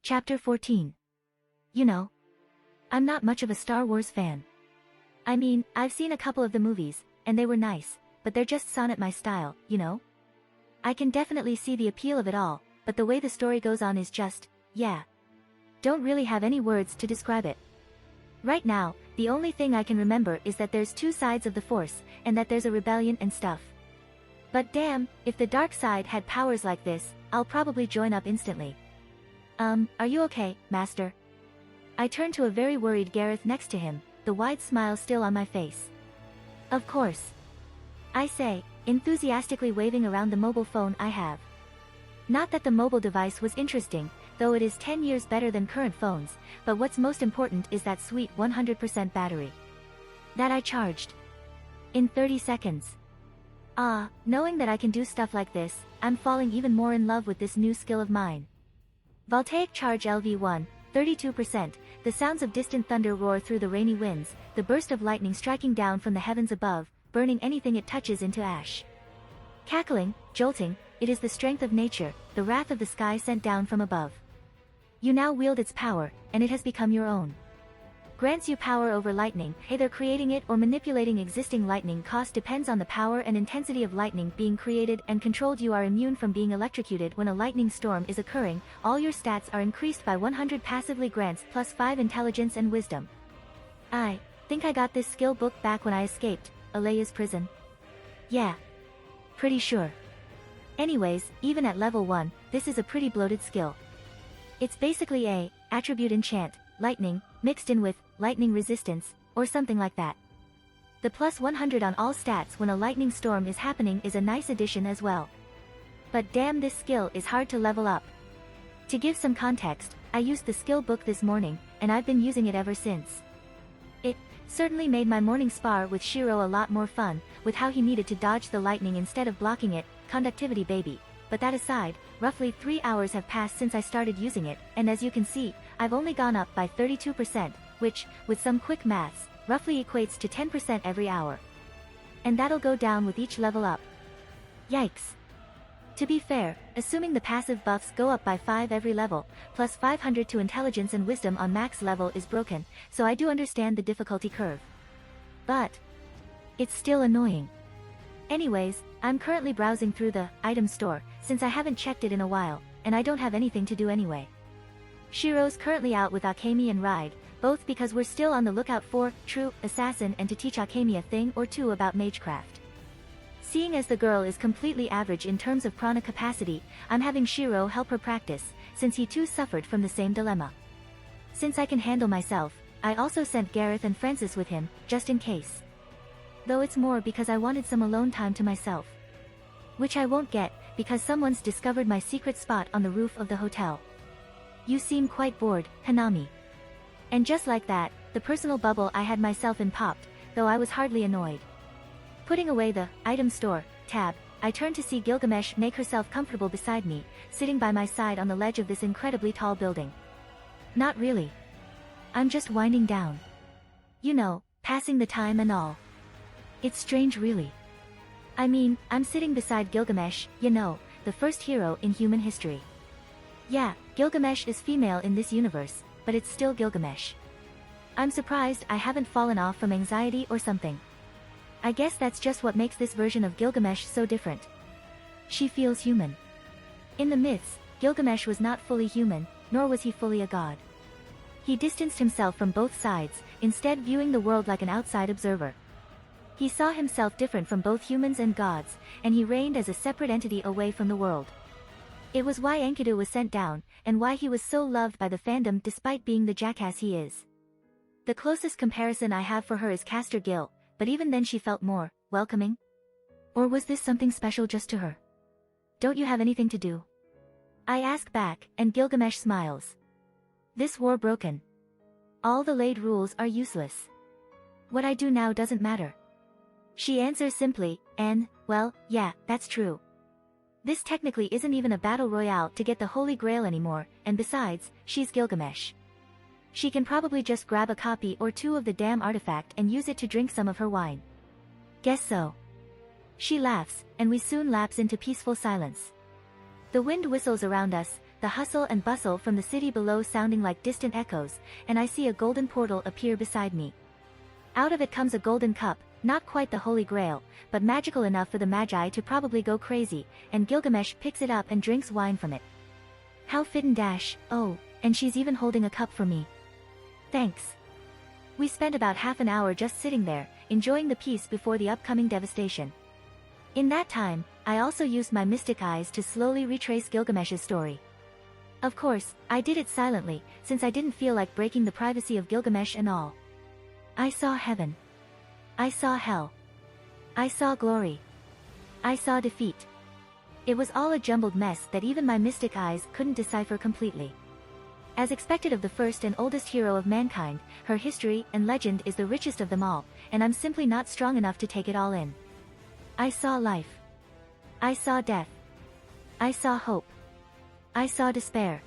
Chapter 14. You know, I'm not much of a Star Wars fan. I mean, I've seen a couple of the movies, and they were nice, but they're just not my style, you know? I can definitely see the appeal of it all, but the way the story goes on is just, yeah. Don't really have any words to describe it. Right now, the only thing I can remember is that there's two sides of the Force, and that there's a rebellion and stuff. But damn, if the dark side had powers like this, I'll probably join up instantly. Are you okay, Master? I turned to a very worried Gareth next to him, the wide smile still on my face. Of course. I say, enthusiastically waving around the mobile phone I have. Not that the mobile device was interesting, though it is 10 years better than current phones, but what's most important is that sweet 100% battery. That I charged. In 30 seconds. Knowing that I can do stuff like this, I'm falling even more in love with this new skill of mine. Voltaic charge LV1, 32%, the sounds of distant thunder roar through the rainy winds, the burst of lightning striking down from the heavens above, burning anything it touches into ash. Cackling, jolting, it is the strength of nature, the wrath of the sky sent down from above. You now wield its power, and it has become your own. Grants you power over lightning, either creating it or manipulating existing lightning cost depends on the power and intensity of lightning being created and controlled. You are immune from being electrocuted when a lightning storm is occurring, all your stats are increased by 100 passively grants plus 5 intelligence and wisdom. I think I got this skill book back when I escaped Alea's prison. Yeah. Pretty sure. Anyways, even at level 1, this is a pretty bloated skill. It's basically a attribute enchant, lightning, mixed in with lightning resistance, or something like that. The plus 100 on all stats when a lightning storm is happening is a nice addition as well. But damn, this skill is hard to level up. To give some context, I used the skill book this morning, and I've been using it ever since. It certainly made my morning spar with Shiro a lot more fun, with how he needed to dodge the lightning instead of blocking it, conductivity baby. But that aside, roughly 3 hours have passed since I started using it, and as you can see, I've only gone up by 32%, which, with some quick maths, roughly equates to 10% every hour. And that'll go down with each level up. Yikes. To be fair, assuming the passive buffs go up by 5 every level, plus 500 to intelligence and wisdom on max level is broken, so I do understand the difficulty curve. But it's still annoying. Anyways, I'm currently browsing through the item store, since I haven't checked it in a while, and I don't have anything to do anyway. Shiro's currently out with Akemi and Ride, both because we're still on the lookout for true assassin and to teach Akemi a thing or two about magecraft. Seeing as the girl is completely average in terms of prana capacity, I'm having Shiro help her practice, since he too suffered from the same dilemma. Since I can handle myself, I also sent Gareth and Francis with him, just in case. Though it's more because I wanted some alone time to myself. Which I won't get, because someone's discovered my secret spot on the roof of the hotel. You seem quite bored, Hanami. And just like that, the personal bubble I had myself in popped, though I was hardly annoyed. Putting away the item store tab, I turned to see Gilgamesh make herself comfortable beside me, sitting by my side on the ledge of this incredibly tall building. Not really. I'm just winding down. You know, passing the time and all. It's strange really. I mean, I'm sitting beside Gilgamesh, you know, the first hero in human history. Yeah, Gilgamesh is female in this universe, but it's still Gilgamesh. I'm surprised I haven't fallen off from anxiety or something. I guess that's just what makes this version of Gilgamesh so different. She feels human. In the myths, Gilgamesh was not fully human, nor was he fully a god. He distanced himself from both sides, instead viewing the world like an outside observer. He saw himself different from both humans and gods, and he reigned as a separate entity away from the world. It was why Enkidu was sent down, and why he was so loved by the fandom despite being the jackass he is. The closest comparison I have for her is Caster Gil, but even then she felt more welcoming. Or was this something special just to her? Don't you have anything to do? I ask back, and Gilgamesh smiles. This war broken. All the laid rules are useless. What I do now doesn't matter. She answers simply, and, well, yeah, that's true. This technically isn't even a battle royale to get the Holy Grail anymore, and besides, she's Gilgamesh. She can probably just grab a copy or two of the damn artifact and use it to drink some of her wine. Guess so. She laughs, and we soon lapse into peaceful silence. The wind whistles around us, the hustle and bustle from the city below sounding like distant echoes, and I see a golden portal appear beside me. Out of it comes a golden cup, not quite the Holy Grail, but magical enough for the Magi to probably go crazy, and Gilgamesh picks it up and drinks wine from it. How fitting dash, oh, and she's even holding a cup for me. Thanks. We spent about half an hour just sitting there, enjoying the peace before the upcoming devastation. In that time, I also used my mystic eyes to slowly retrace Gilgamesh's story. Of course, I did it silently, since I didn't feel like breaking the privacy of Gilgamesh and all. I saw heaven. I saw hell. I saw glory. I saw defeat. It was all a jumbled mess that even my mystic eyes couldn't decipher completely. As expected of the first and oldest hero of mankind, her history and legend is the richest of them all, and I'm simply not strong enough to take it all in. I saw life. I saw death. I saw hope. I saw despair.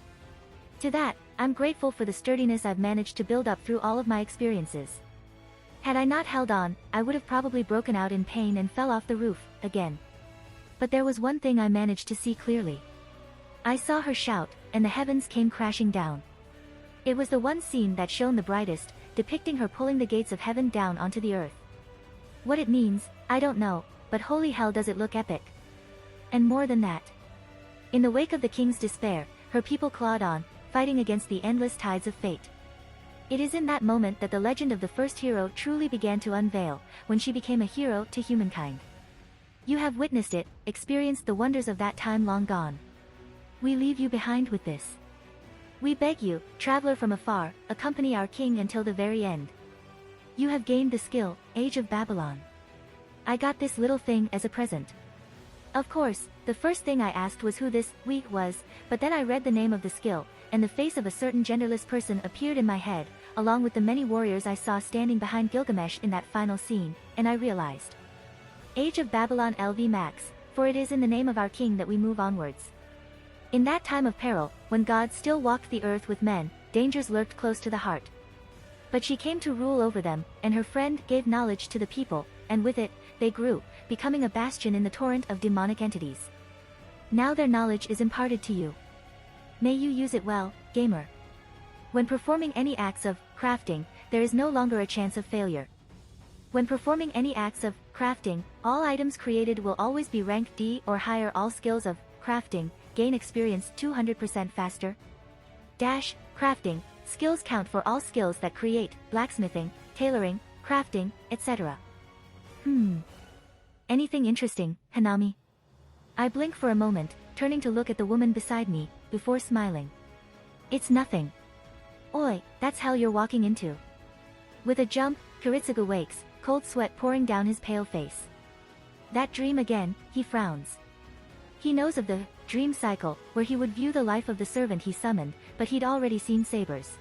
To that, I'm grateful for the sturdiness I've managed to build up through all of my experiences. Had I not held on, I would have probably broken out in pain and fell off the roof, again. But there was one thing I managed to see clearly. I saw her shout, and the heavens came crashing down. It was the one scene that shone the brightest, depicting her pulling the gates of heaven down onto the earth. What it means, I don't know, but holy hell does it look epic. And more than that. In the wake of the king's despair, her people clawed on, fighting against the endless tides of fate. It is in that moment that the legend of the first hero truly began to unveil, when she became a hero to humankind. You have witnessed it, experienced the wonders of that time long gone. We leave you behind with this. We beg you, traveler from afar, accompany our king until the very end. You have gained the skill, Age of Babylon. I got this little thing as a present. Of course, the first thing I asked was who this "we" was, but then I read the name of the skill, and the face of a certain genderless person appeared in my head, along with the many warriors I saw standing behind Gilgamesh in that final scene, and I realized. Age of Babylon LV Max, for it is in the name of our king that we move onwards. In that time of peril, when God still walked the earth with men, dangers lurked close to the heart. But she came to rule over them, and her friend gave knowledge to the people, and with it, they grew, becoming a bastion in the torrent of demonic entities. Now their knowledge is imparted to you. May you use it well, gamer. When performing any acts of crafting, there is no longer a chance of failure. When performing any acts of crafting, all items created will always be rank D or higher. All skills of crafting gain experience 200% faster. Dash, crafting, skills count for all skills that create, blacksmithing, tailoring, crafting, etc. Anything interesting, Hanami? I blink for a moment, turning to look at the woman beside me, before smiling. It's nothing. Oi, that's hell you're walking into. With a jump, Kiritsugu wakes, cold sweat pouring down his pale face. That dream again, he frowns. He knows of the dream cycle, where he would view the life of the servant he summoned, but he'd already seen sabers.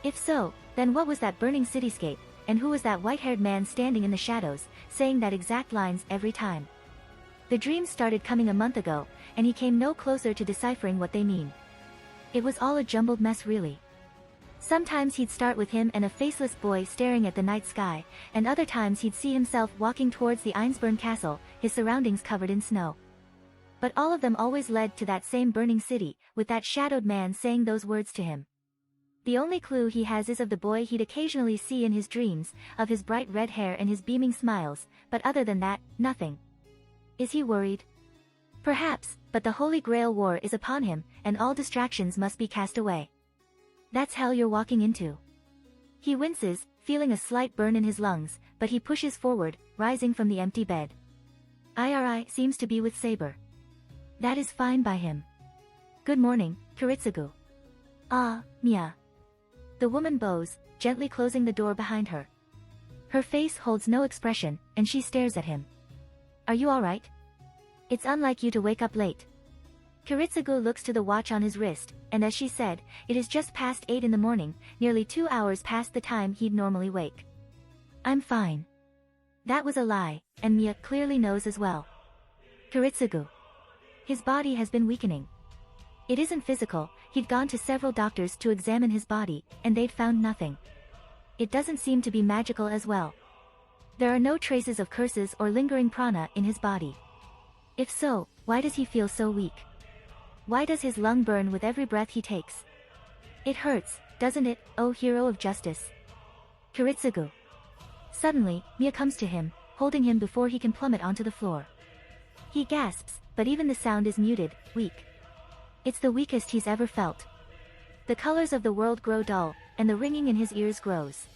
If so, then what was that burning cityscape, and who was that white-haired man standing in the shadows, saying that exact lines every time? The dreams started coming a month ago, and he came no closer to deciphering what they mean. It was all a jumbled mess really. Sometimes he'd start with him and a faceless boy staring at the night sky, and other times he'd see himself walking towards the Einsburn castle, his surroundings covered in snow. But all of them always led to that same burning city, with that shadowed man saying those words to him. The only clue he has is of the boy he'd occasionally see in his dreams, of his bright red hair and his beaming smiles, but other than that, nothing. Is he worried? Perhaps, but the Holy Grail war is upon him, and all distractions must be cast away. That's hell you're walking into. He winces, feeling a slight burn in his lungs, but he pushes forward, rising from the empty bed. IRI seems to be with Saber. That is fine by him. Good morning, Kiritsugu. Ah, Mia. The woman bows, gently closing the door behind her. Her face holds no expression, and she stares at him. Are you alright? It's unlike you to wake up late. Kiritsugu looks to the watch on his wrist, and as she said, it is just past 8 in the morning, nearly 2 hours past the time he'd normally wake. I'm fine. That was a lie, and Mia clearly knows as well. Kiritsugu. His body has been weakening. It isn't physical, he'd gone to several doctors to examine his body, and they'd found nothing. It doesn't seem to be magical as well. There are no traces of curses or lingering prana in his body. If so, why does he feel so weak? Why does his lung burn with every breath he takes? It hurts, doesn't it, oh hero of justice? Kiritsugu. Suddenly, Mia comes to him, holding him before he can plummet onto the floor. He gasps, but even the sound is muted, weak. It's the weakest he's ever felt. The colors of the world grow dull, and the ringing in his ears grows.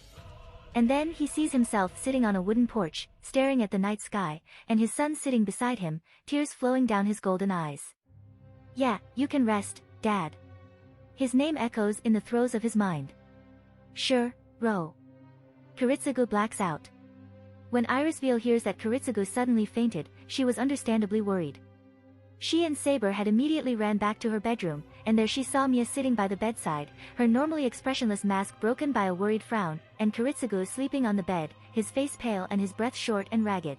And then he sees himself sitting on a wooden porch, staring at the night sky, and his son sitting beside him, tears flowing down his golden eyes. Yeah, you can rest, Dad. His name echoes in the throes of his mind. Sure, Ro. Kiritsugu blacks out. When Irisville hears that Kiritsugu suddenly fainted, she was understandably worried. She and Saber had immediately ran back to her bedroom, and there she saw Mia sitting by the bedside, her normally expressionless mask broken by a worried frown, and Kiritsugu sleeping on the bed, his face pale and his breath short and ragged.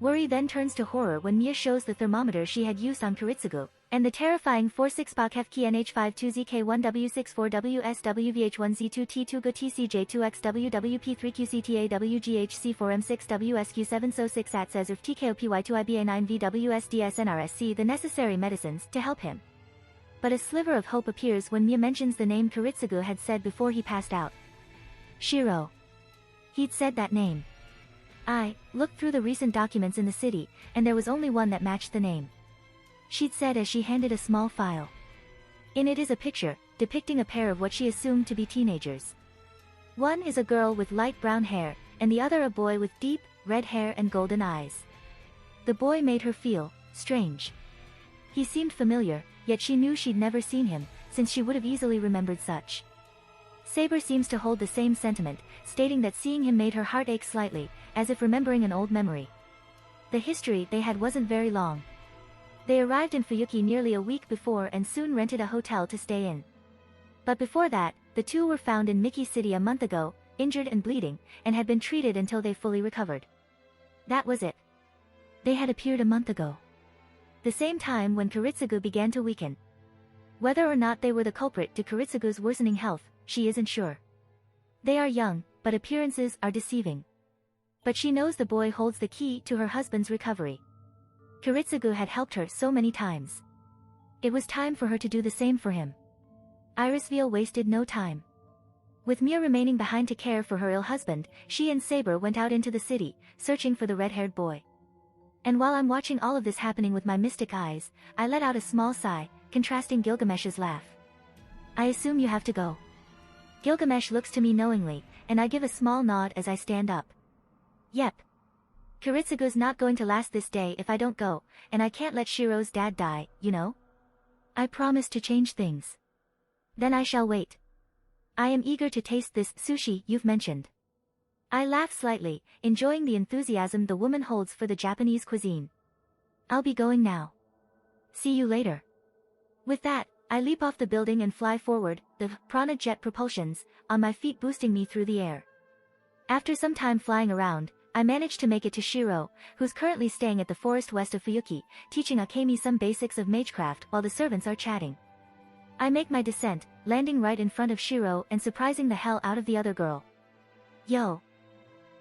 Worry then turns to horror when Mia shows the thermometer she had used on Kiritsugu, and the terrifying 46POC FKNH52ZK1W64WSWVH1Z2T2GTCJ2X WW P3QCTAWG7so6 says if TKOPY2IBA9VWSDSNRSC the necessary medicines to help him. But a sliver of hope appears when Mia mentions the name Kiritsugu had said before he passed out. Shiro. He'd said that name. I looked through the recent documents in the city, and there was only one that matched the name. She'd said as she handed a small file. In it is a picture, depicting a pair of what she assumed to be teenagers. One is a girl with light brown hair, and the other a boy with deep, red hair and golden eyes. The boy made her feel strange. He seemed familiar, yet she knew she'd never seen him, since she would have easily remembered such. Saber seems to hold the same sentiment, stating that seeing him made her heart ache slightly, as if remembering an old memory. The history they had wasn't very long. They arrived in Fuyuki nearly a week before and soon rented a hotel to stay in. But before that, the two were found in Miki City a month ago, injured and bleeding, and had been treated until they fully recovered. That was it. They had appeared a month ago. The same time when Kiritsugu began to weaken. Whether or not they were the culprit to Kiritsugu's worsening health, she isn't sure. They are young, but appearances are deceiving. But she knows the boy holds the key to her husband's recovery. Kiritsugu had helped her so many times. It was time for her to do the same for him. Irisville wasted no time. With Mia remaining behind to care for her ill husband, she and Saber went out into the city, searching for the red-haired boy. And while I'm watching all of this happening with my mystic eyes, I let out a small sigh, contrasting Gilgamesh's laugh. I assume you have to go. Gilgamesh looks to me knowingly, and I give a small nod as I stand up. Yep. Kiritsugu's not going to last this day if I don't go, and I can't let Shiro's dad die, you know? I promise to change things. Then I shall wait. I am eager to taste this sushi you've mentioned. I laugh slightly, enjoying the enthusiasm the woman holds for the Japanese cuisine. I'll be going now. See you later. With that, I leap off the building and fly forward, the prana jet propulsions, on my feet boosting me through the air. After some time flying around, I manage to make it to Shiro, who's currently staying at the forest west of Fuyuki, teaching Akemi some basics of magecraft while the servants are chatting. I make my descent, landing right in front of Shiro and surprising the hell out of the other girl. Yo.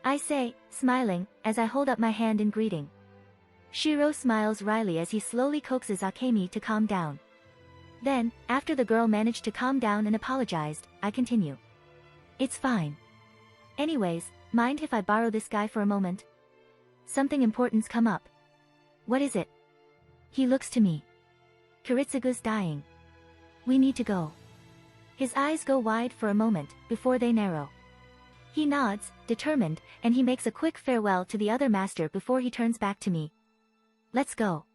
I say, smiling, as I hold up my hand in greeting. Shiro smiles wryly as he slowly coaxes Akemi to calm down. Then, after the girl managed to calm down and apologized, I continue. It's fine. Anyways, mind if I borrow this guy for a moment? Something important's come up. What is it? He looks to me. Kiritsugu's dying. We need to go. His eyes go wide for a moment, before they narrow. He nods, determined, and he makes a quick farewell to the other master before he turns back to me. Let's go.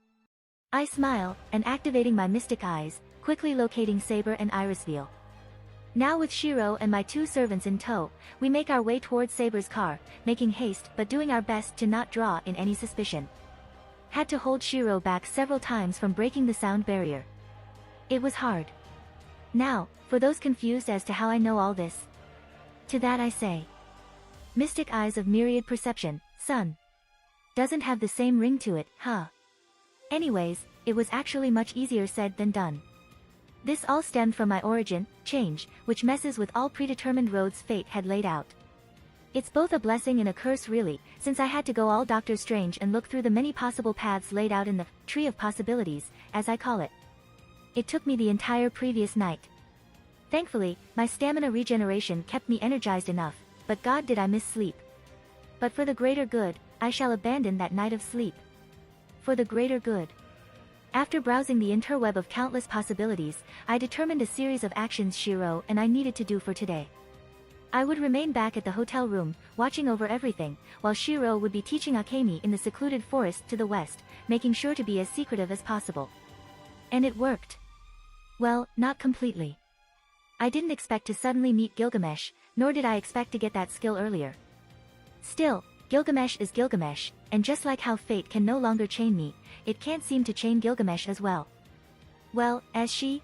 I smile, and activating my mystic eyes, quickly locating Saber and Irisville. Now with Shiro and my two servants in tow, we make our way towards Saber's car, making haste but doing our best to not draw in any suspicion. Had to hold Shiro back several times from breaking the sound barrier. It was hard. Now, for those confused as to how I know all this. To that I say. Mystic eyes of myriad perception, son. Doesn't have the same ring to it, huh? Anyways, it was actually much easier said than done. This all stemmed from my origin, change, which messes with all predetermined roads fate had laid out. It's both a blessing and a curse really, since I had to go all Doctor Strange and look through the many possible paths laid out in the tree of possibilities, as I call it. It took me the entire previous night. Thankfully, my stamina regeneration kept me energized enough, but God did I miss sleep. But for the greater good, I shall abandon that night of sleep. For the greater good. After browsing the interweb of countless possibilities, I determined a series of actions Shiro and I needed to do for today. I would remain back at the hotel room, watching over everything, while Shiro would be teaching Akemi in the secluded forest to the west, making sure to be as secretive as possible. And it worked. Well, not completely. I didn't expect to suddenly meet Gilgamesh, nor did I expect to get that skill earlier. Still, Gilgamesh is Gilgamesh, and just like how fate can no longer chain me, it can't seem to chain Gilgamesh as well. Well, as he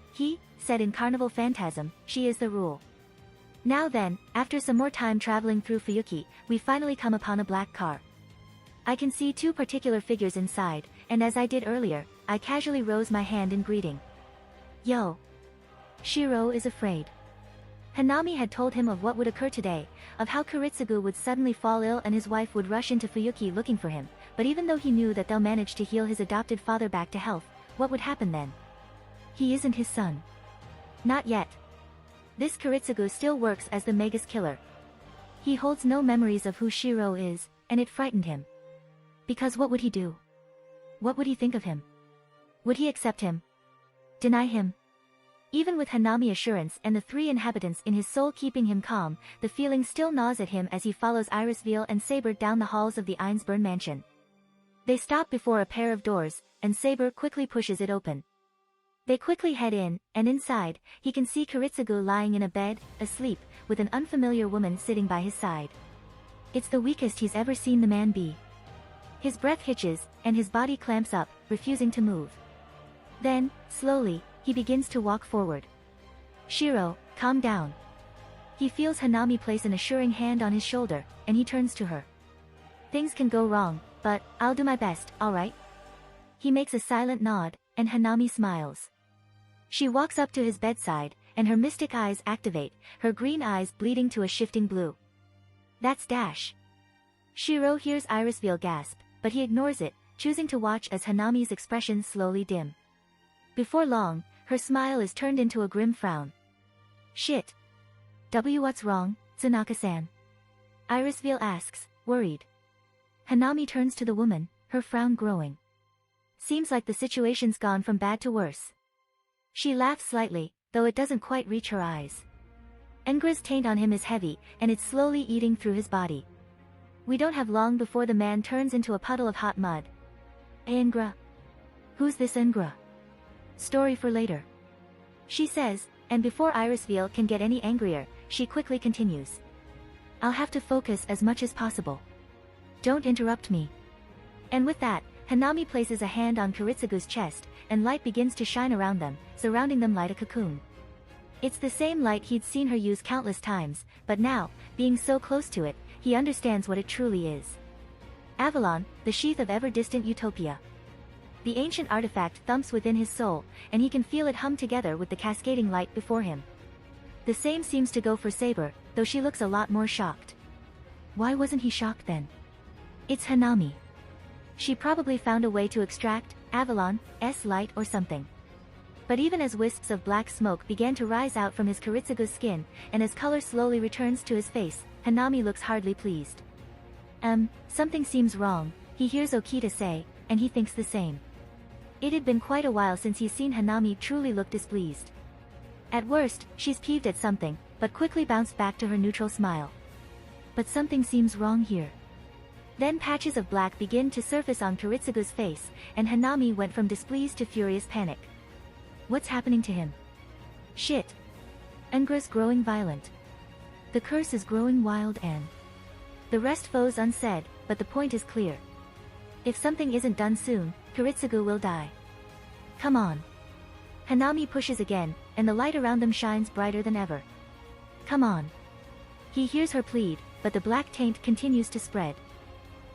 said in Carnival Phantasm, she is the rule. Now then, after some more time traveling through Fuyuki, we finally come upon a black car. I can see two particular figures inside, and as I did earlier, I casually rose my hand in greeting. Yo. Shiro is afraid. Hanami had told him of what would occur today, of how Kiritsugu would suddenly fall ill and his wife would rush into Fuyuki looking for him, but even though he knew that they'll manage to heal his adopted father back to health, what would happen then? He isn't his son. Not yet. This Kiritsugu still works as the Magus killer. He holds no memories of who Shiro is, and it frightened him. Because what would he do? What would he think of him? Would he accept him? Deny him? Even with Hanami assurance and the three inhabitants in his soul keeping him calm, the feeling still gnaws at him as he follows Irisveal and Saber down the halls of the Einsburn mansion. They stop before a pair of doors, and Saber quickly pushes it open. They quickly head in, and inside, he can see Kiritsugu lying in a bed, asleep, with an unfamiliar woman sitting by his side. It's the weakest he's ever seen the man be. His breath hitches, and his body clamps up, refusing to move. Then, slowly, he begins to walk forward. Shiro, calm down. He feels Hanami place an assuring hand on his shoulder, and he turns to her. Things can go wrong, but I'll do my best, alright? He makes a silent nod, and Hanami smiles. She walks up to his bedside, and her mystic eyes activate, her green eyes bleeding to a shifting blue. That's Dash. Shiro hears Irisveal gasp, but he ignores it, choosing to watch as Hanami's expression slowly dim. Before long, her smile is turned into a grim frown. Shit. What's wrong, Tsunaka-san? Irisveal asks, worried. Hanami turns to the woman, her frown growing. Seems like the situation's gone from bad to worse. She laughs slightly, though it doesn't quite reach her eyes. Engra's taint on him is heavy, and it's slowly eating through his body. We don't have long before the man turns into a puddle of hot mud. Engra? Who's this Engra? Story for later. She says, and before Irisveal can get any angrier, she quickly continues. I'll have to focus as much as possible. Don't interrupt me. And with that, Hanami places a hand on Kiritsugu's chest, and light begins to shine around them, surrounding them like a cocoon. It's the same light he'd seen her use countless times, but now, being so close to it, he understands what it truly is. Avalon, the sheath of ever-distant utopia. The ancient artifact thumps within his soul, and he can feel it hum together with the cascading light before him. The same seems to go for Saber, though she looks a lot more shocked. Why wasn't he shocked then? It's Hanami. She probably found a way to extract Avalon's light or something. But even as wisps of black smoke began to rise out from his Kiritsugu's skin, and as color slowly returns to his face, Hanami looks hardly pleased. Something seems wrong, he hears Okita say, and he thinks the same. It had been quite a while since he's seen Hanami truly look displeased. At worst, she's peeved at something, but quickly bounced back to her neutral smile. But something seems wrong here. Then patches of black begin to surface on Kiritsugu's face, and Hanami went from displeased to furious panic. What's happening to him? Shit. Engra's growing violent. The curse is growing wild and... The rest foes unsaid, but the point is clear. If something isn't done soon, Kiritsugu will die. Come on. Hanami pushes again, and the light around them shines brighter than ever. Come on. He hears her plead, but the black taint continues to spread.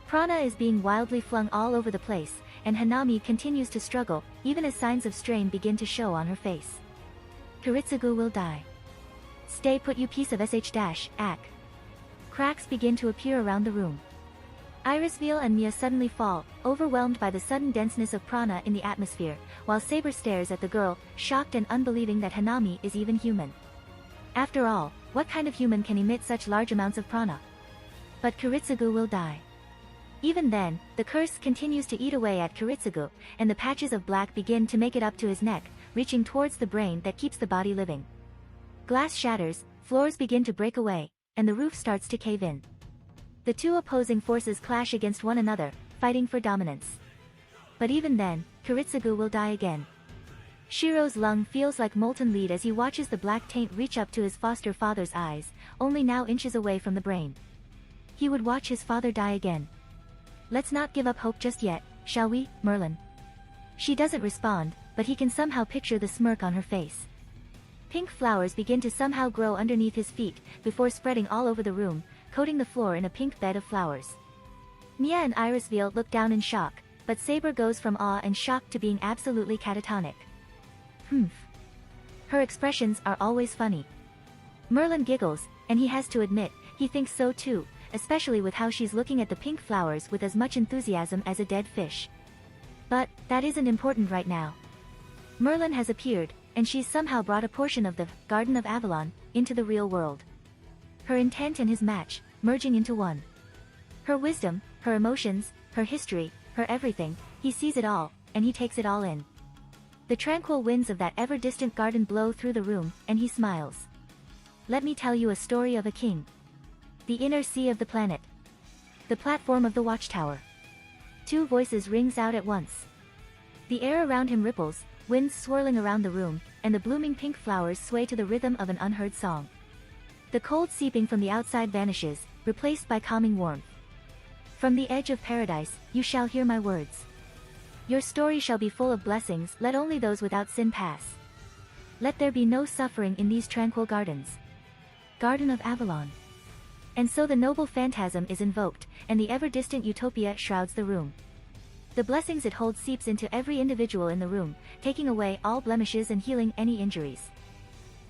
Prana is being wildly flung all over the place, and Hanami continues to struggle, even as signs of strain begin to show on her face. Kiritsugu will die. Stay put, you piece of sh-ack. Cracks begin to appear around the room. Irisveal and Mia suddenly fall, overwhelmed by the sudden denseness of prana in the atmosphere, while Saber stares at the girl, shocked and unbelieving that Hanami is even human. After all, what kind of human can emit such large amounts of prana? But Kiritsugu will die. Even then, the curse continues to eat away at Kiritsugu, and the patches of black begin to make it up to his neck, reaching towards the brain that keeps the body living. Glass shatters, floors begin to break away, and the roof starts to cave in. The two opposing forces clash against one another, fighting for dominance. But even then, Kiritsugu will die again. Shiro's lung feels like molten lead as he watches the black taint reach up to his foster father's eyes, only now inches away from the brain. He would watch his father die again. Let's not give up hope just yet, shall we, Merlin? She doesn't respond, but he can somehow picture the smirk on her face. Pink flowers begin to somehow grow underneath his feet, before spreading all over the room, coating the floor in a pink bed of flowers. Mia and Irisveal look down in shock, but Saber goes from awe and shock to being absolutely catatonic. Humph. Her expressions are always funny. Merlin giggles, and he has to admit, he thinks so too, especially with how she's looking at the pink flowers with as much enthusiasm as a dead fish. But, that isn't important right now. Merlin has appeared, and she's somehow brought a portion of the Garden of Avalon into the real world. Her intent and his match, merging into one. Her wisdom, her emotions, her history, her everything, he sees it all, and he takes it all in. The tranquil winds of that ever-distant garden blow through the room, and he smiles. Let me tell you a story of a king. The inner sea of the planet. The platform of the watchtower. Two voices rings out at once. The air around him ripples, winds swirling around the room, and the blooming pink flowers sway to the rhythm of an unheard song. The cold seeping from the outside vanishes, replaced by calming warmth. From the edge of paradise, you shall hear my words. Your story shall be full of blessings, let only those without sin pass. Let there be no suffering in these tranquil gardens. Garden of Avalon. And so the noble phantasm is invoked, and the ever-distant utopia shrouds the room. The blessings it holds seeps into every individual in the room, taking away all blemishes and healing any injuries.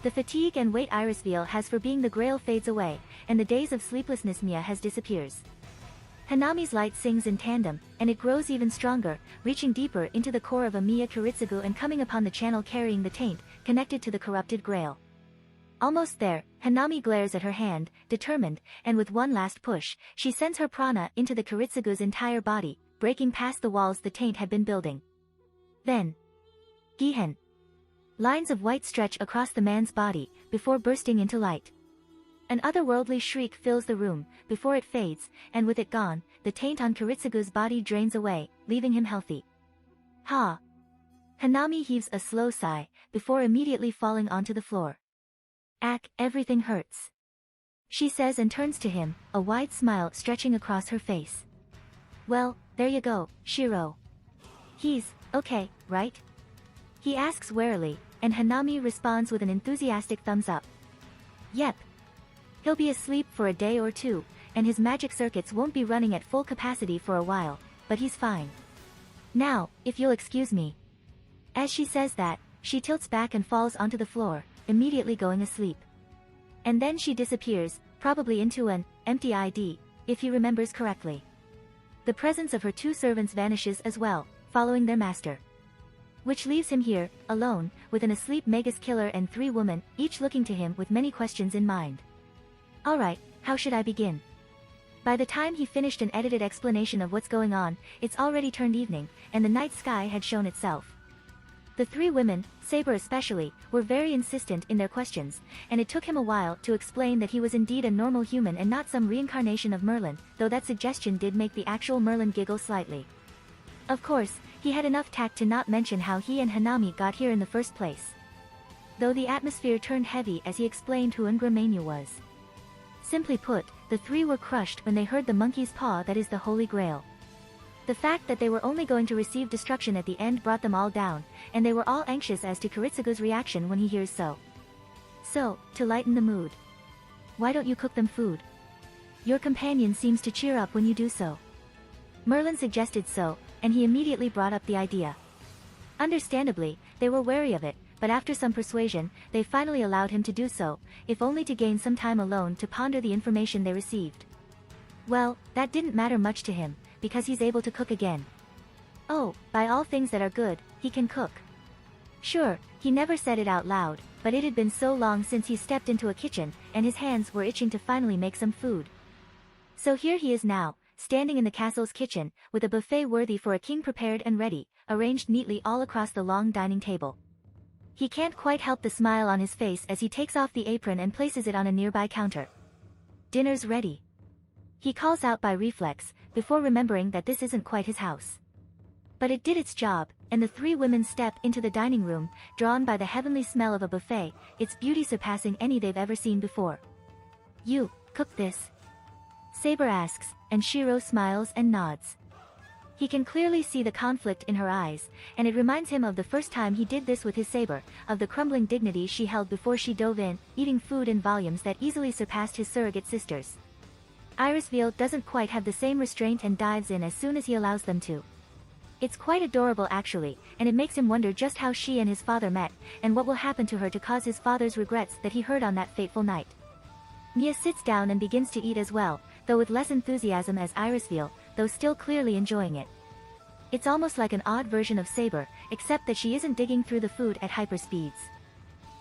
The fatigue and weight Irisveal has for being the Grail fades away, and the days of sleeplessness Mia has disappears. Hanami's light sings in tandem, and it grows even stronger, reaching deeper into the core of Amiya Kiritsugu and coming upon the channel carrying the taint, connected to the corrupted Grail. Almost there, Hanami glares at her hand, determined, and with one last push, she sends her prana into the Kiritsugu's entire body, breaking past the walls the taint had been building. Then, Gihen. Lines of white stretch across the man's body, before bursting into light. An otherworldly shriek fills the room, before it fades, and with it gone, the taint on Kiritsugu's body drains away, leaving him healthy. Ha! Hanami heaves a slow sigh, before immediately falling onto the floor. Ack, everything hurts. She says and turns to him, a wide smile stretching across her face. Well, there you go, Shiro. He's okay, right? He asks warily, and Hanami responds with an enthusiastic thumbs up. Yep. He'll be asleep for a day or two, and his magic circuits won't be running at full capacity for a while, but he's fine. Now, if you'll excuse me. As she says that, she tilts back and falls onto the floor, immediately going asleep. And then she disappears, probably into an empty ID, if he remembers correctly. The presence of her two servants vanishes as well, following their master. Which leaves him here, alone, with an asleep Magus killer and three women, each looking to him with many questions in mind. Alright, how should I begin? By the time he finished an edited explanation of what's going on, it's already turned evening, and the night sky had shown itself. The three women, Saber especially, were very insistent in their questions, and it took him a while to explain that he was indeed a normal human and not some reincarnation of Merlin, though that suggestion did make the actual Merlin giggle slightly. Of course, he had enough tact to not mention how he and Hanami got here in the first place. Though the atmosphere turned heavy as he explained who Ngramenu was. Simply put, the three were crushed when they heard the monkey's paw that is the Holy Grail. The fact that they were only going to receive destruction at the end brought them all down, and they were all anxious as to Kiritsugu's reaction when he hears so. So, to lighten the mood. Why don't you cook them food? Your companion seems to cheer up when you do so. Merlin suggested so, and he immediately brought up the idea. Understandably, they were wary of it, but after some persuasion, they finally allowed him to do so, if only to gain some time alone to ponder the information they received. Well, that didn't matter much to him, because he's able to cook again. Oh, by all things that are good, he can cook. Sure, he never said it out loud, but it had been so long since he stepped into a kitchen, and his hands were itching to finally make some food. So here he is now, standing in the castle's kitchen, with a buffet worthy for a king prepared and ready, arranged neatly all across the long dining table. He can't quite help the smile on his face as he takes off the apron and places it on a nearby counter. Dinner's ready. He calls out by reflex, before remembering that this isn't quite his house. But it did its job, and the three women step into the dining room, drawn by the heavenly smell of a buffet, its beauty surpassing any they've ever seen before. You cooked this? Saber asks, and Shiro smiles and nods. He can clearly see the conflict in her eyes, and it reminds him of the first time he did this with his saber, of the crumbling dignity she held before she dove in, eating food in volumes that easily surpassed his surrogate sisters. Irisveal doesn't quite have the same restraint and dives in as soon as he allows them to. It's quite adorable actually, and it makes him wonder just how she and his father met, and what will happen to her to cause his father's regrets that he heard on that fateful night. Mia sits down and begins to eat as well, though with less enthusiasm as Irisveal, though still clearly enjoying it. It's almost like an odd version of Saber, except that she isn't digging through the food at hyperspeeds.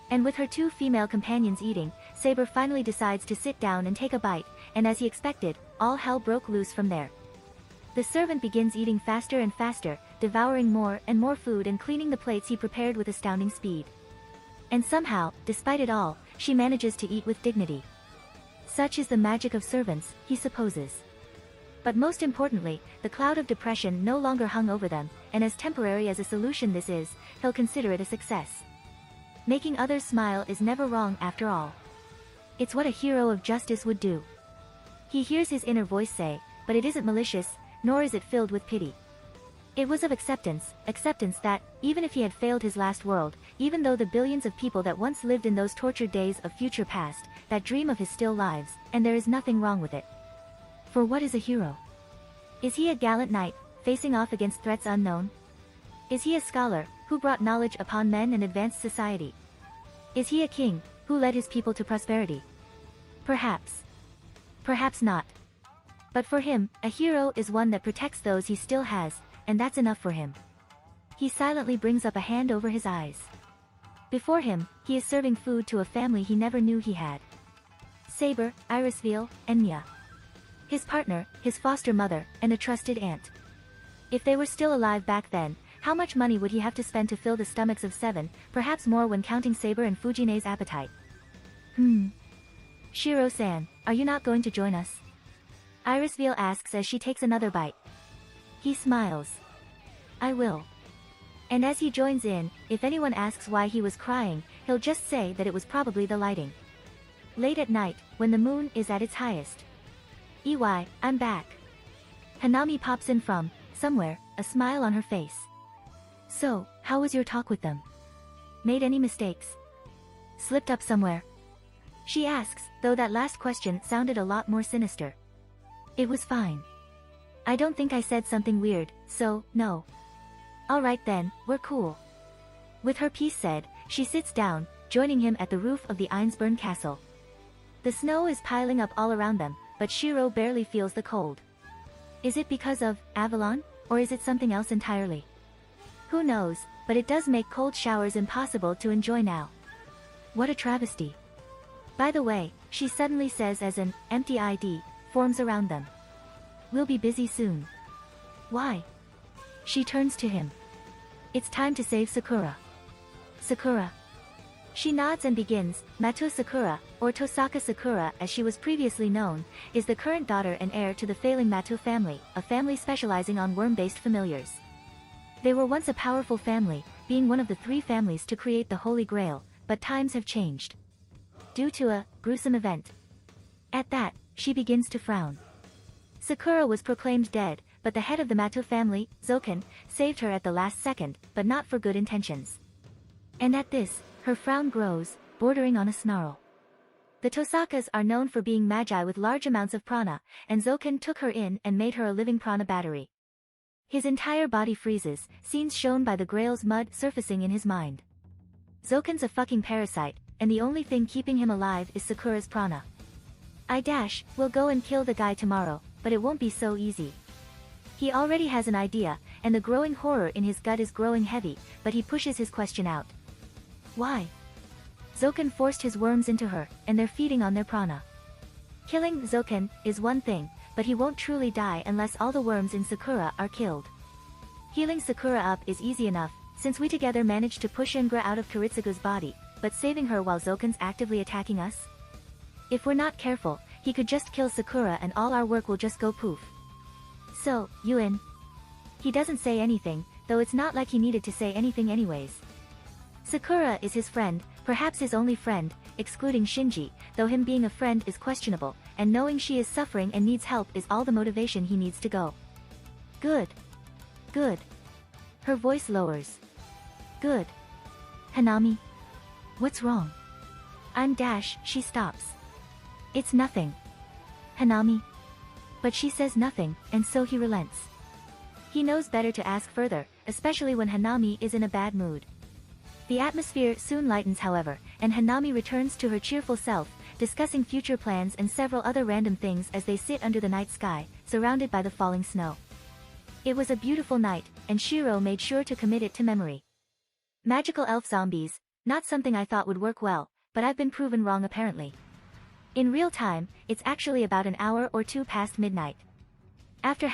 And with her two female companions eating, Saber finally decides to sit down and take a bite, and as he expected, all hell broke loose from there. The servant begins eating faster and faster, devouring more and more food and cleaning the plates he prepared with astounding speed. And somehow, despite it all, she manages to eat with dignity. Such is the magic of servants, he supposes. But most importantly, the cloud of depression no longer hung over them, and as temporary as a solution this is, he'll consider it a success. Making others smile is never wrong after all. It's what a hero of justice would do. He hears his inner voice say, but it isn't malicious, nor is it filled with pity. It was of acceptance that, even if he had failed his last world, even though the billions of people that once lived in those tortured days of future past, that dream of his still lives, and there is nothing wrong with it. For what is a hero? Is he a gallant knight, facing off against threats unknown? Is he a scholar, who brought knowledge upon men and advanced society? Is he a king, who led his people to prosperity? Perhaps. Perhaps not. But for him, a hero is one that protects those he still has, and that's enough for him. He silently brings up a hand over his eyes. Before him, he is serving food to a family he never knew he had. Saber, Irisveal, and Mia. His partner, his foster mother, and a trusted aunt. If they were still alive back then, how much money would he have to spend to fill the stomachs of 7, perhaps more when counting Saber and Fujine's appetite? Shiro-san, are you not going to join us? Irisveal asks as she takes another bite. He smiles. I will. And as he joins in, if anyone asks why he was crying, he'll just say that it was probably the lighting. Late at night, when the moon is at its highest. Iwai, I'm back. Hanami pops in from, somewhere, a smile on her face. So, how was your talk with them? Made any mistakes? Slipped up somewhere? She asks, though that last question sounded a lot more sinister. It was fine. I don't think I said something weird, so, no. Alright then, we're cool. With her piece said, she sits down, joining him at the roof of the Einsburn castle. The snow is piling up all around them, but Shiro barely feels the cold. Is it because of Avalon, or is it something else entirely? Who knows, but it does make cold showers impossible to enjoy now. What a travesty. By the way, she suddenly says as an empty ID forms around them. We'll be busy soon. Why? She turns to him. It's time to save Sakura. Sakura. She nods and begins. Mato Sakura, or Tosaka Sakura as she was previously known, is the current daughter and heir to the failing Mato family, a family specializing on worm-based familiars. They were once a powerful family, being one of the 3 families to create the Holy Grail, but times have changed. Due to a gruesome event. At that, she begins to frown. Sakura was proclaimed dead, but the head of the Mato family, Zoken, saved her at the last second, but not for good intentions. And at this, her frown grows, bordering on a snarl. The Tosakas are known for being magi with large amounts of prana, and Zoken took her in and made her a living prana battery. His entire body freezes, scenes shown by the Grail's mud surfacing in his mind. Zoken's a fucking parasite, and the only thing keeping him alive is Sakura's prana. We'll go and kill the guy tomorrow, but it won't be so easy. He already has an idea, and the growing horror in his gut is growing heavy, but he pushes his question out. Why? Zoken forced his worms into her, and they're feeding on their prana. Killing Zoken is one thing, but he won't truly die unless all the worms in Sakura are killed. Healing Sakura up is easy enough, since we together managed to push Ingra out of Kiritsugu's body, but saving her while Zoken's actively attacking us? If we're not careful, he could just kill Sakura and all our work will just go poof. So, Yuen. He doesn't say anything, though it's not like he needed to say anything anyways. Sakura is his friend, perhaps his only friend, excluding Shinji, though him being a friend is questionable, and knowing she is suffering and needs help is all the motivation he needs to go. Good. Good. Her voice lowers. Good. Hanami. What's wrong? I'm dash, she stops. It's nothing. Hanami. But she says nothing, and so he relents. He knows better to ask further, especially when Hanami is in a bad mood. The atmosphere soon lightens however, and Hanami returns to her cheerful self, discussing future plans and several other random things as they sit under the night sky, surrounded by the falling snow. It was a beautiful night, and Shiro made sure to commit it to memory. Magical elf zombies, not something I thought would work well, but I've been proven wrong apparently. In real time, it's actually about an hour or two past midnight. After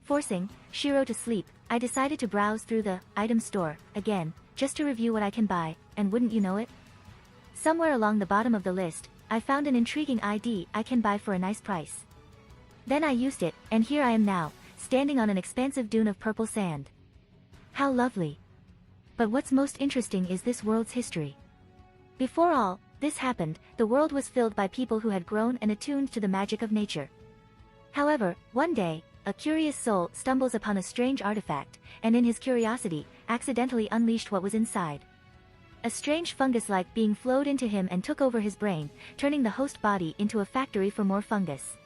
forcing Shiro to sleep, I decided to browse through the item store again, just to review what I can buy, and wouldn't you know it? Somewhere along the bottom of the list, I found an intriguing ID I can buy for a nice price. Then I used it, and here I am now, standing on an expansive dune of purple sand. How lovely. But what's most interesting is this world's history. Before all this happened, the world was filled by people who had grown and attuned to the magic of nature. However, one day, a curious soul stumbles upon a strange artifact, and in his curiosity, accidentally unleashed what was inside. A strange fungus-like being flowed into him and took over his brain, turning the host body into a factory for more fungus.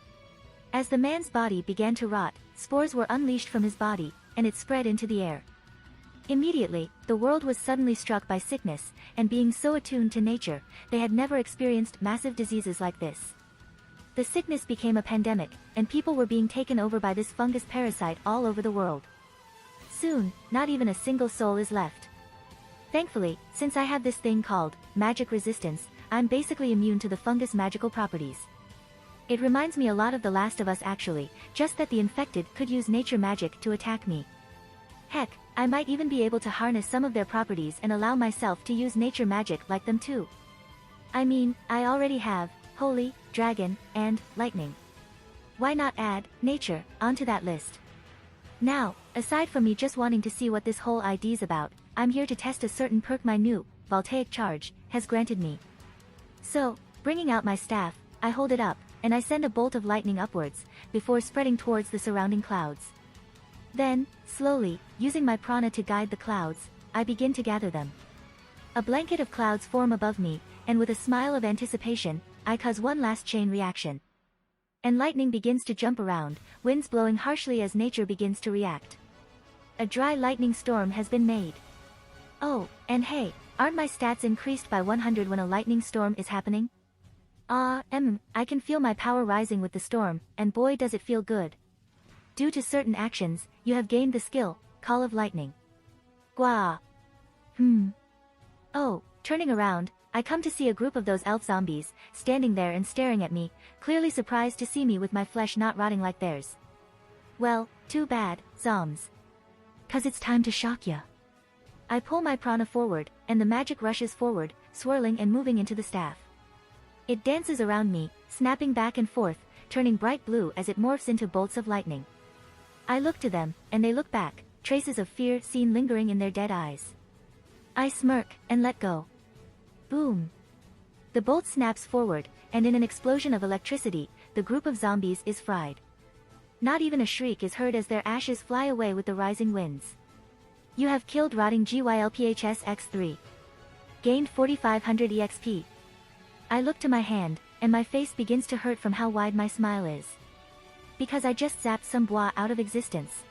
As the man's body began to rot, spores were unleashed from his body, and it spread into the air. Immediately, the world was suddenly struck by sickness, and being so attuned to nature, they had never experienced massive diseases like this. The sickness became a pandemic, and people were being taken over by this fungus parasite all over the world. Soon, not even a single soul is left. Thankfully, since I have this thing called magic resistance, I'm basically immune to the fungus' magical properties. It reminds me a lot of The Last of Us actually, just that the infected could use nature magic to attack me. Heck, I might even be able to harness some of their properties and allow myself to use nature magic like them too. I mean, I already have Holy, Dragon, and Lightning. Why not add nature onto that list? Now, aside from me just wanting to see what this whole ID's about, I'm here to test a certain perk my new voltaic charge has granted me. So, bringing out my staff, I hold it up, and I send a bolt of lightning upwards, before spreading towards the surrounding clouds. Then, slowly, using my prana to guide the clouds, I begin to gather them. A blanket of clouds form above me, and with a smile of anticipation, I cause one last chain reaction. And lightning begins to jump around, winds blowing harshly as nature begins to react. A dry lightning storm has been made. Oh, and hey, aren't my stats increased by 100 when a lightning storm is happening? I can feel my power rising with the storm, and boy does it feel good. Due to certain actions, you have gained the skill, Call of Lightning. Gwa. Oh, turning around, I come to see a group of those elf zombies, standing there and staring at me, clearly surprised to see me with my flesh not rotting like theirs. Well, too bad, zoms. 'Cause it's time to shock ya. I pull my prana forward, and the magic rushes forward, swirling and moving into the staff. It dances around me, snapping back and forth, turning bright blue as it morphs into bolts of lightning. I look to them, and they look back, traces of fear seen lingering in their dead eyes. I smirk, and let go. Boom. The bolt snaps forward, and in an explosion of electricity, the group of zombies is fried. Not even a shriek is heard as their ashes fly away with the rising winds. You have killed rotting GYLPHS X3. Gained 4500 EXP. I look to my hand, and my face begins to hurt from how wide my smile is. Because I just zapped some bois out of existence.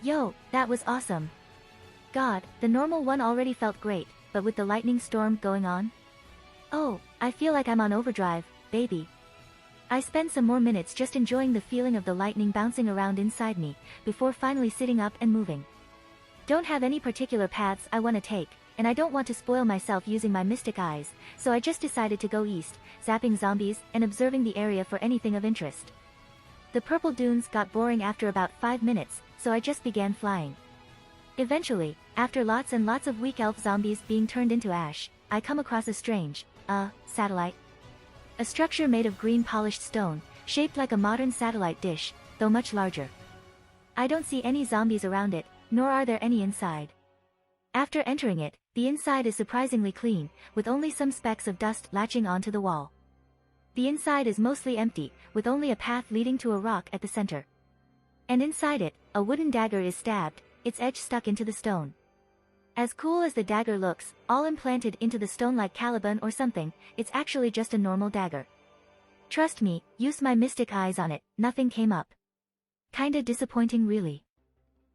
Yo, that was awesome. God, the normal one already felt great, but with the lightning storm going on? Oh, I feel like I'm on overdrive, baby. I spend some more minutes just enjoying the feeling of the lightning bouncing around inside me, before finally sitting up and moving. Don't have any particular paths I want to take, and I don't want to spoil myself using my mystic eyes, so I just decided to go east, zapping zombies and observing the area for anything of interest. The purple dunes got boring after about 5 minutes, so I just began flying. Eventually, after lots and lots of weak elf zombies being turned into ash, I come across a strange, satellite. A structure made of green polished stone, shaped like a modern satellite dish, though much larger. I don't see any zombies around it, nor are there any inside. After entering it, the inside is surprisingly clean, with only some specks of dust latching onto the wall. The inside is mostly empty, with only a path leading to a rock at the center. And inside it, a wooden dagger is stabbed, its edge stuck into the stone. As cool as the dagger looks, all implanted into the stone like Caliban or something, it's actually just a normal dagger. Trust me, use my mystic eyes on it, nothing came up. Kinda disappointing really.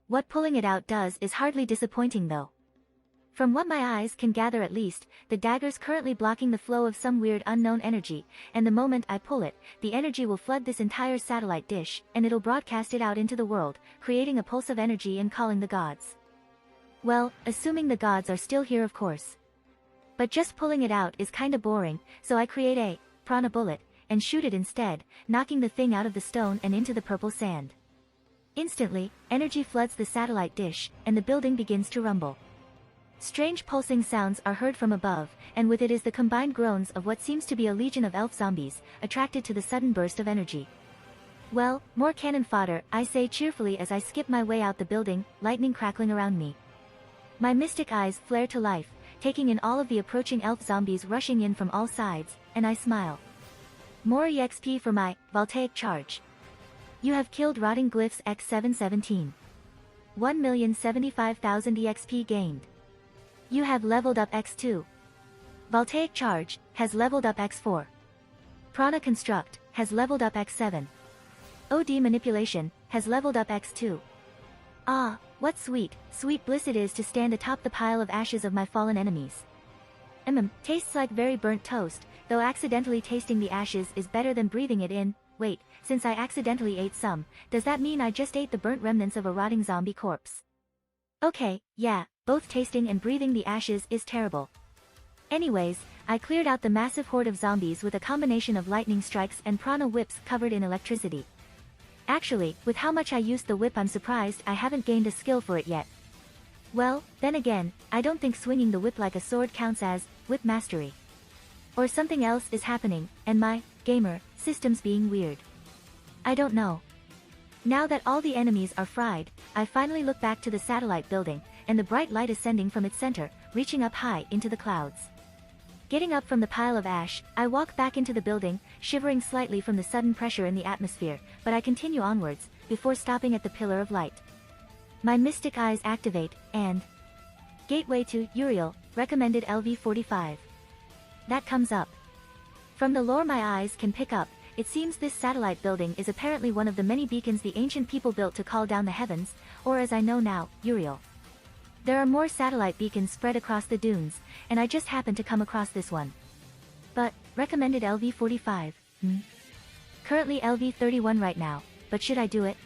What pulling it out does is hardly disappointing though. From what my eyes can gather at least, the dagger's currently blocking the flow of some weird unknown energy, and the moment I pull it, the energy will flood this entire satellite dish, and it'll broadcast it out into the world, creating a pulse of energy and calling the gods. Well, assuming the gods are still here of course. But just pulling it out is kinda boring, so I create a prana bullet, and shoot it instead, knocking the thing out of the stone and into the purple sand. Instantly, energy floods the satellite dish, and the building begins to rumble. Strange pulsing sounds are heard from above, and with it is the combined groans of what seems to be a legion of elf zombies, attracted to the sudden burst of energy. Well, more cannon fodder, I say cheerfully as I skip my way out the building, lightning crackling around me. My mystic eyes flare to life, taking in all of the approaching elf zombies rushing in from all sides, and I smile. More EXP for my voltaic charge. You have killed rotting glyphs X717. 1,075,000 EXP gained. You have leveled up X2. Voltaic Charge has leveled up X4. Prana Construct has leveled up X7. OD Manipulation has leveled up X2. Ah, what sweet, sweet bliss it is to stand atop the pile of ashes of my fallen enemies. Tastes like very burnt toast, though accidentally tasting the ashes is better than breathing it in. Wait, since I accidentally ate some, does that mean I just ate the burnt remnants of a rotting zombie corpse? Okay, yeah, both tasting and breathing the ashes is terrible. Anyways, I cleared out the massive horde of zombies with a combination of lightning strikes and prana whips covered in electricity. Actually, with how much I used the whip I'm surprised I haven't gained a skill for it yet. Well, then again, I don't think swinging the whip like a sword counts as whip mastery. Or something else is happening, and my gamer system's being weird. I don't know. Now that all the enemies are fried, I finally look back to the satellite building, and the bright light ascending from its center, reaching up high into the clouds. Getting up from the pile of ash, I walk back into the building, shivering slightly from the sudden pressure in the atmosphere, but I continue onwards, before stopping at the pillar of light. My mystic eyes activate, and Gateway to Uriel, recommended LV45. That comes up. From the lore my eyes can pick up, it seems this satellite building is apparently one of the many beacons the ancient people built to call down the heavens, or as I know now, Uriel. There are more satellite beacons spread across the dunes, and I just happened to come across this one. But, recommended LV45, Currently LV31 right now, but should I do it?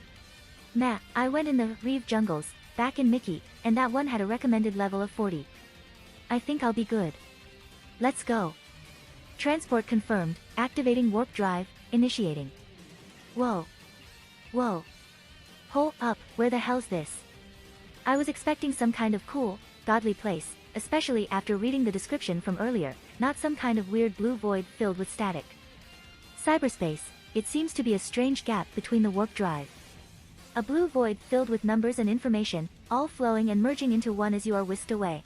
Nah, I went in the Reeve jungles, back in Mickey, and that one had a recommended level of 40. I think I'll be good. Let's go. Transport confirmed, activating warp drive, initiating. Whoa. Whoa. Hold up, where the hell's this? I was expecting some kind of cool, godly place, especially after reading the description from earlier, not some kind of weird blue void filled with static. Cyberspace, it seems to be a strange gap between the warp drive. A blue void filled with numbers and information, all flowing and merging into one as you are whisked away.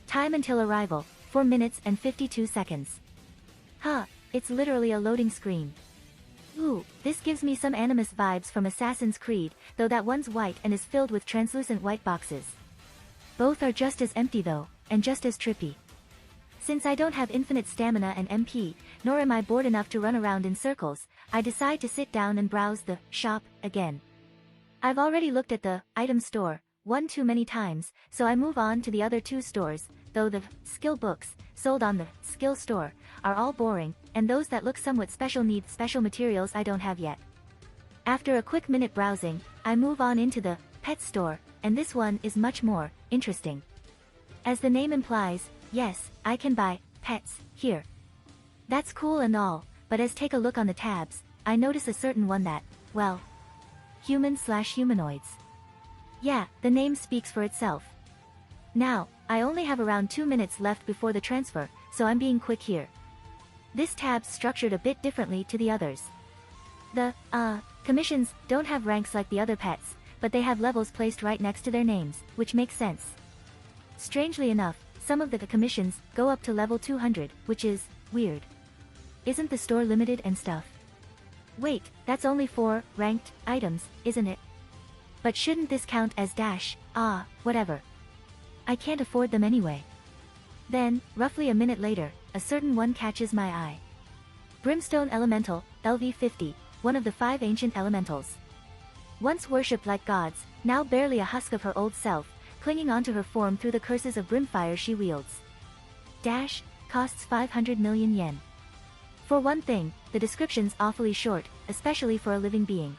Time until arrival, 4 minutes and 52 seconds. Huh, it's literally a loading screen. Ooh, this gives me some Animus vibes from Assassin's Creed, though that one's white and is filled with translucent white boxes. Both are just as empty though, and just as trippy. Since I don't have infinite stamina and MP, nor am I bored enough to run around in circles, I decide to sit down and browse the shop again. I've already looked at the item store one too many times, so I move on to the other two stores, though the skill books, sold on the skill store, are all boring, and those that look somewhat special need special materials I don't have yet. After a quick minute browsing, I move on into the pet store, and this one is much more interesting. As the name implies, yes, I can buy pets here. That's cool and all, but as take a look on the tabs, I notice a certain one that, well, human/humanoids. Yeah, the name speaks for itself. Now, I only have around 2 minutes left before the transfer, so I'm being quick here. This tab's structured a bit differently to the others. The, commissions don't have ranks like the other pets, but they have levels placed right next to their names, which makes sense. Strangely enough, some of the commissions go up to level 200, which is weird. Isn't the store limited and stuff? Wait, that's only 4 ranked items, isn't it? But shouldn't this count as whatever. I can't afford them anyway. Then, roughly a minute later, a certain one catches my eye. Brimstone Elemental, LV50, one of the 5 ancient elementals. Once worshipped like gods, now barely a husk of her old self, clinging onto her form through the curses of brimfire she wields. Costs 500 million yen. For one thing, the description's awfully short, especially for a living being.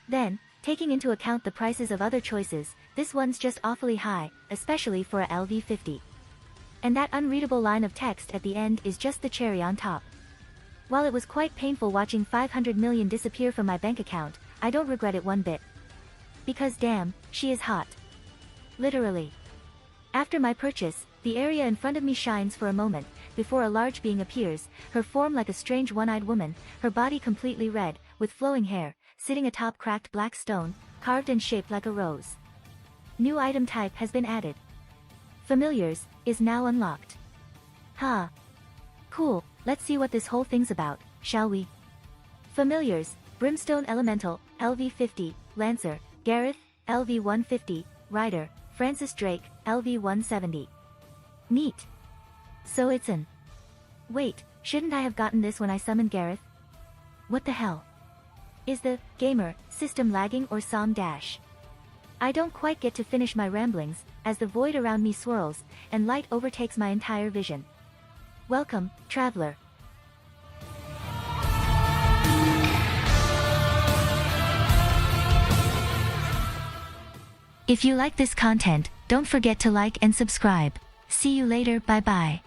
Then, taking into account the prices of other choices, this one's just awfully high, especially for a LV50. And that unreadable line of text at the end is just the cherry on top. While it was quite painful watching 500 million disappear from my bank account, I don't regret it one bit. Because damn, she is hot. Literally. After my purchase, the area in front of me shines for a moment, before a large being appears, her form like a strange one-eyed woman, her body completely red, with flowing hair, sitting atop cracked black stone, carved and shaped like a rose. New item type has been added. Familiars, is now unlocked. Cool, let's see what this whole thing's about, shall we? Familiars, Brimstone Elemental, LV50, Lancer, Gareth, LV150, Rider, Francis Drake, LV170. Neat. So it's an... Wait, shouldn't I have gotten this when I summoned Gareth? What the hell? Is the gamer system lagging or some dash? I don't quite get to finish my ramblings, as the void around me swirls, and light overtakes my entire vision. Welcome, traveler. If you like this content, don't forget to like and subscribe. See you later, bye bye.